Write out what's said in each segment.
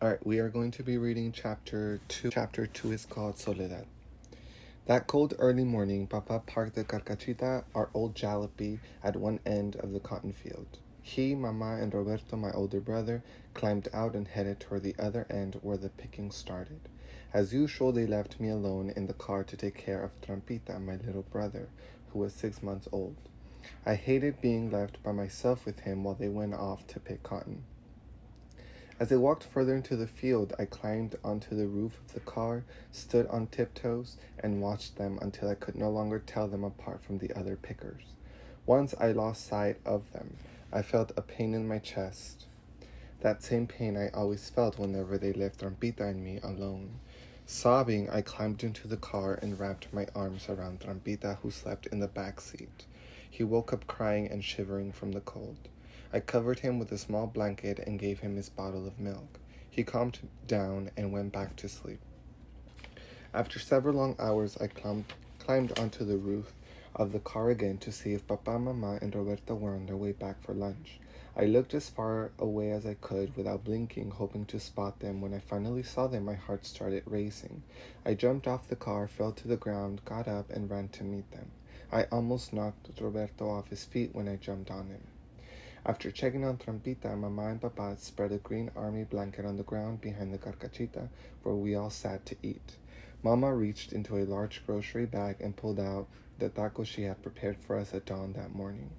Alright, we are going to be reading chapter 2. Chapter 2 is called Soledad. That cold early morning, Papa parked the carcachita, our old jalopy, at one end of the cotton field. He, Mama, and Roberto, my older brother, climbed out and headed toward the other end where the picking started. As usual, they left me alone in the car to take care of Trampita, my little brother, who was 6 months old. I hated being left by myself with him while they went off to pick cotton. As they walked further into the field, I climbed onto the roof of the car, stood on tiptoes, and watched them until I could no longer tell them apart from the other pickers. Once I lost sight of them, I felt a pain in my chest. That same pain I always felt whenever they left Trampita and me alone. Sobbing, I climbed into the car and wrapped my arms around Trampita, who slept in the back seat. He woke up crying and shivering from the cold. I covered him with a small blanket and gave him his bottle of milk. He calmed down and went back to sleep. After several long hours, I climbed onto the roof of the car again to see if Papa, Mama, and Roberta were on their way back for lunch. I looked as far away as I could without blinking, hoping to spot them. When I finally saw them, my heart started racing. I jumped off the car, fell to the ground, got up, and ran to meet them. I almost knocked Roberto off his feet when I jumped on him. After checking on Trampita, Mama and Papa spread a green army blanket on the ground behind the carcachita where we all sat to eat. Mama reached into a large grocery bag and pulled out the tacos she had prepared for us at dawn that morning.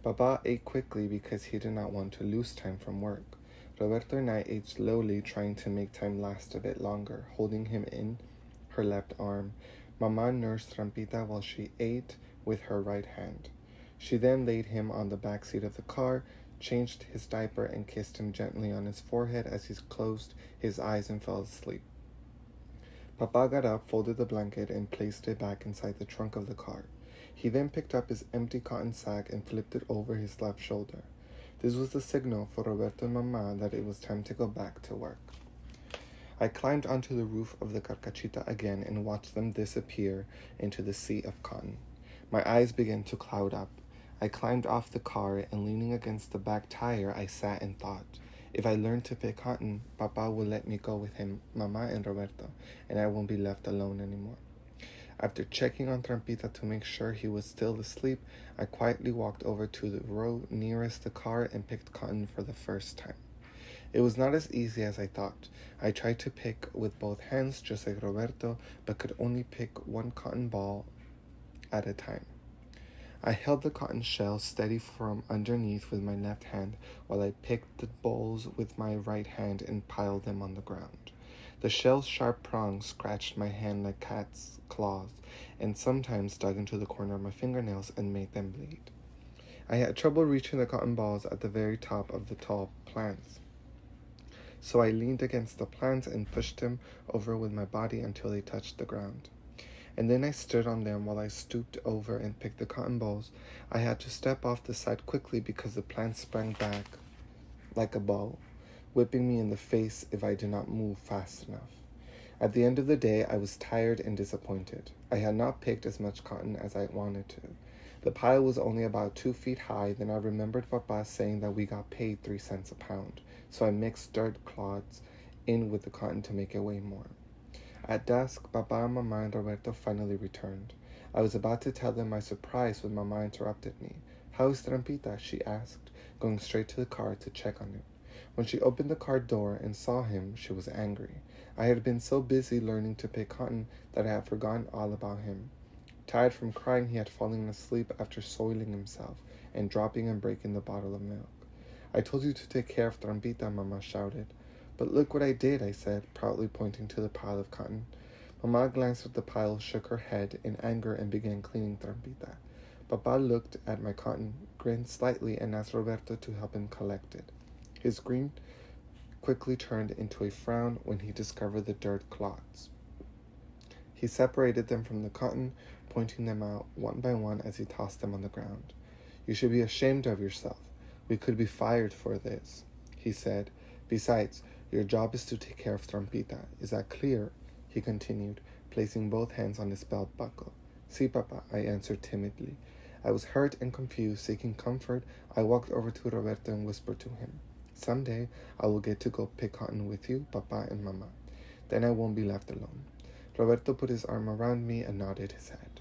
Papa ate quickly because he did not want to lose time from work. Roberto and I ate slowly, trying to make time last a bit longer, holding him in her left arm. Mama nursed Trampita while she ate with her right hand. She then laid him on the back seat of the car, changed his diaper, and kissed him gently on his forehead as he closed his eyes and fell asleep. Papa got up, folded the blanket, and placed it back inside the trunk of the car. He then picked up his empty cotton sack and flipped it over his left shoulder. This was the signal for Roberto and Mama that it was time to go back to work. I climbed onto the roof of the carcachita again and watched them disappear into the sea of cotton. My eyes began to cloud up. I climbed off the car and leaning against the back tire, I sat and thought. If I learn to pick cotton, Papa will let me go with him, Mama and Roberto, and I won't be left alone anymore. After checking on Trampita to make sure he was still asleep, I quietly walked over to the row nearest the car and picked cotton for the first time. It was not as easy as I thought. I tried to pick with both hands just like Roberto, but could only pick one cotton ball at a time. I held the cotton shells steady from underneath with my left hand while I picked the balls with my right hand and piled them on the ground. The shell's sharp prongs scratched my hand like cat's claws and sometimes dug into the corner of my fingernails and made them bleed. I had trouble reaching the cotton balls at the very top of the tall plants, so I leaned against the plants and pushed them over with my body until they touched the ground. And then I stood on them while I stooped over and picked the cotton balls. I had to step off the side quickly because the plant sprang back like a ball, whipping me in the face if I did not move fast enough. At the end of the day, I was tired and disappointed. I had not picked as much cotton as I wanted to. The pile was only about 2 feet high. Then I remembered Papa saying that we got paid 3 cents a pound, so I mixed dirt clods in with the cotton to make it weigh more. At dusk, Papa, Mama, and Roberto finally returned. I was about to tell them my surprise when Mama interrupted me. "How is Trampita?" she asked, going straight to the car to check on him. When she opened the car door and saw him, she was angry. I had been so busy learning to pick cotton that I had forgotten all about him. Tired from crying, he had fallen asleep after soiling himself and dropping and breaking the bottle of milk. "I told you to take care of Trampita," Mama shouted. "But look what I did," I said, proudly pointing to the pile of cotton. Mama glanced at the pile, shook her head in anger, and began cleaning Trampita. Papa looked at my cotton, grinned slightly, and asked Roberto to help him collect it. His grin quickly turned into a frown when he discovered the dirt clods. He separated them from the cotton, pointing them out one by one as he tossed them on the ground. "You should be ashamed of yourself. We could be fired for this," he said. "Besides, your job is to take care of Trampita. Is that clear?" he continued, placing both hands on his belt buckle. "Si, Papa," I answered timidly. I was hurt and confused. Seeking comfort, I walked over to Roberto and whispered to him, Someday, I will get to go pick cotton with you, Papa and Mama. Then I won't be left alone. Roberto put his arm around me and nodded his head.